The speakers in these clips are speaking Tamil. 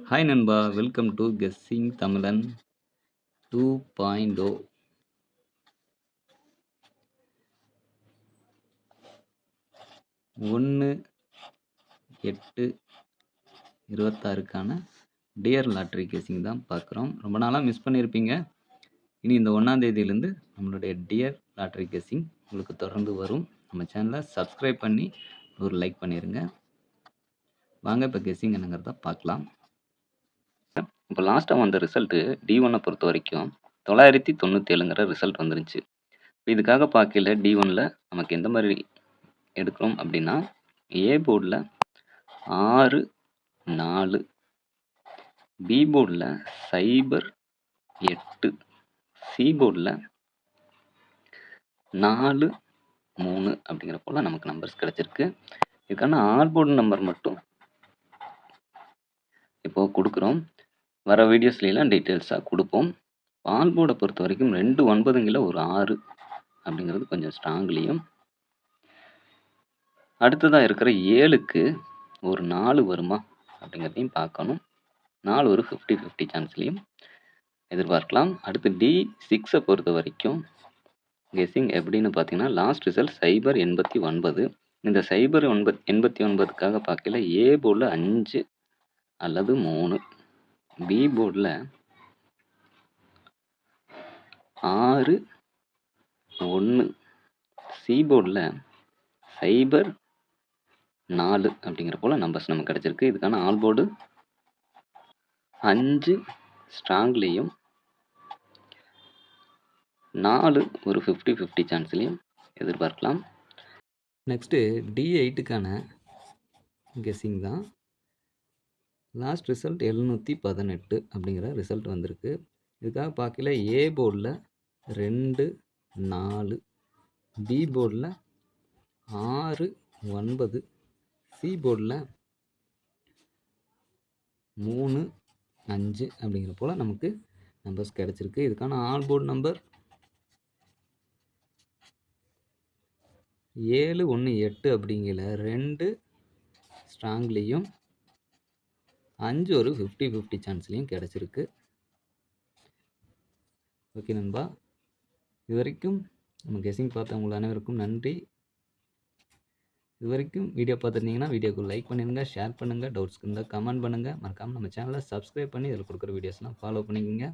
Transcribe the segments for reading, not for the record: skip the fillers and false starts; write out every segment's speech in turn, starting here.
ஹாய் நண்பா, வெல்கம் டு கெஸ்ஸிங் தமிழன் 2.0. 1/8/26க்கான டியர் லாட்ரி கெஸ்ஸிங் தான் பார்க்குறோம். ரொம்ப நாளாக மிஸ் பண்ணியிருப்பீங்க. இனி இந்த 1ஆம் தேதியிலேருந்து நம்மளுடைய டியர் லாட்ரி கெஸ்ஸிங் உங்களுக்கு தொடர்ந்து வரும். நம்ம சேனலை சப்ஸ்கிரைப் பண்ணி ஒரு லைக் பண்ணிடுங்க. வாங்க இப்போ கெஸ்ஸிங் என்னங்கிறத பார்க்கலாம். இப்போ லாஸ்ட்டாக வந்த ரிசல்ட்டு D1 பொறுத்த வரைக்கும் 997ங்கிற ரிசல்ட் வந்துருந்துச்சு. இதுக்காக பார்க்கையில் D1ல நமக்கு எந்த மாதிரி எடுக்கிறோம் அப்படின்னா, ஏ போர்டில் 6 4, பி போர்டில் 0 8, சி போர்டில் 4 3 அப்படிங்கிற போல் நமக்கு நம்பர்ஸ் கிடச்சிருக்கு. இதுக்கான ஆல் போர்டு நம்பர் மட்டும் இப்போது கொடுக்குறோம். வர வீடியோஸ்லாம் டீட்டெயில்ஸாக கொடுப்போம். ஆல் போர்டை பொறுத்த வரைக்கும் 2 9ங்கில் ஒரு 6 அப்படிங்கிறது கொஞ்சம் ஸ்ட்ராங்லேயும், அடுத்ததாக இருக்கிற 7க்கு ஒரு 4 வருமா அப்படிங்கிறதையும் பார்க்கணும். 4 ஒரு 50-50 சான்ஸ்லையும் எதிர்பார்க்கலாம். அடுத்து D6 பொறுத்த வரைக்கும் கெஸ்ஸிங் எப்படின்னு பார்த்தீங்கன்னா, லாஸ்ட் ரிசல்ட் 089. இந்த 089க்காக பார்க்கல ஏ போர்டில் 5 அல்லது 3, பி போர்டில் 6 1, சி போர்டில் 0 4 அப்படிங்கிற போல் நம்பர்ஸ் நமக்கு கிடச்சிருக்கு. இதுக்கான ஆல் போர்டு 5 ஸ்ட்ராங்லேயும், 4 ஒரு 50-50 சான்ஸ்லையும் எதிர்பார்க்கலாம். நெக்ஸ்ட்டு D8க்கான கெஸ்ஸிங் தான். லாஸ்ட் ரிசல்ட் 718 அப்படிங்கிற ரிசல்ட் வந்திருக்கு. இதுக்காக பார்க்கல ஏ போர்டில் 2 4, பி போர்டில் 6 9, சி போர்டில் 3 5 அப்படிங்கிற போல் நமக்கு நம்பர்ஸ் கிடச்சிருக்கு. இதுக்கான ஆல் போர்டு நம்பர் 7 1 8 அப்படிங்கிற 2 ஸ்ட்ராங்லேயும், 5 ஒரு 50-50 சான்ஸ்லையும் கிடச்சிருக்கு. ஓகே நண்பா, இது வரைக்கும் நம்ம கெஸ்ஸிங் பார்த்தவங்க அனைவருக்கும் நன்றி. இது வரைக்கும் வீடியோ பார்த்துருந்தீங்கன்னா வீடியோக்கு லைக் பண்ணிடுங்க, ஷேர் பண்ணுங்கள், டவுட்ஸ்க்கு இருந்தால் கமெண்ட் பண்ணுங்கள். மறக்காமல் நம்ம சேனலை சப்ஸ்கிரைப் பண்ணி இதில் கொடுக்குற வீடியோஸ்லாம் ஃபாலோ பண்ணிக்கோங்க.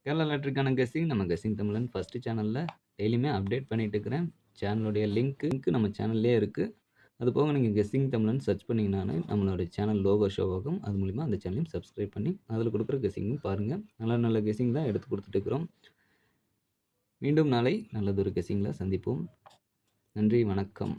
கேரளா லாட்ரிக்கான கெஸ்ஸிங் நம்ம கெஸ்ஸிங் தமிழன் ஃபஸ்ட்டு சேனலில் டெய்லியுமே அப்டேட் பண்ணிகிட்டு இருக்கிறேன். சேனலுடைய லிங்க்கு நம்ம சேனல்லே இருக்குது. அது போக நீங்கள் கெஸ்ஸிங் தமிழன் சர்ச் பண்ணிங்கனாலே நம்மளுடைய சேனல் லோகோ ஷோ ஆகும். அது மூலிமா அந்த சேனலையும் சப்ஸ்கிரைப் பண்ணி அதில் கொடுக்குற கெஸ்ஸிங்கும் பாருங்கள். நல்ல நல்ல கெஸ்ஸிங் தான் எடுத்து கொடுத்துட்டுருக்குறோம். மீண்டும் நாளை நல்லதொரு கெஸ்ஸிங்கில் சந்திப்போம். நன்றி, வணக்கம்.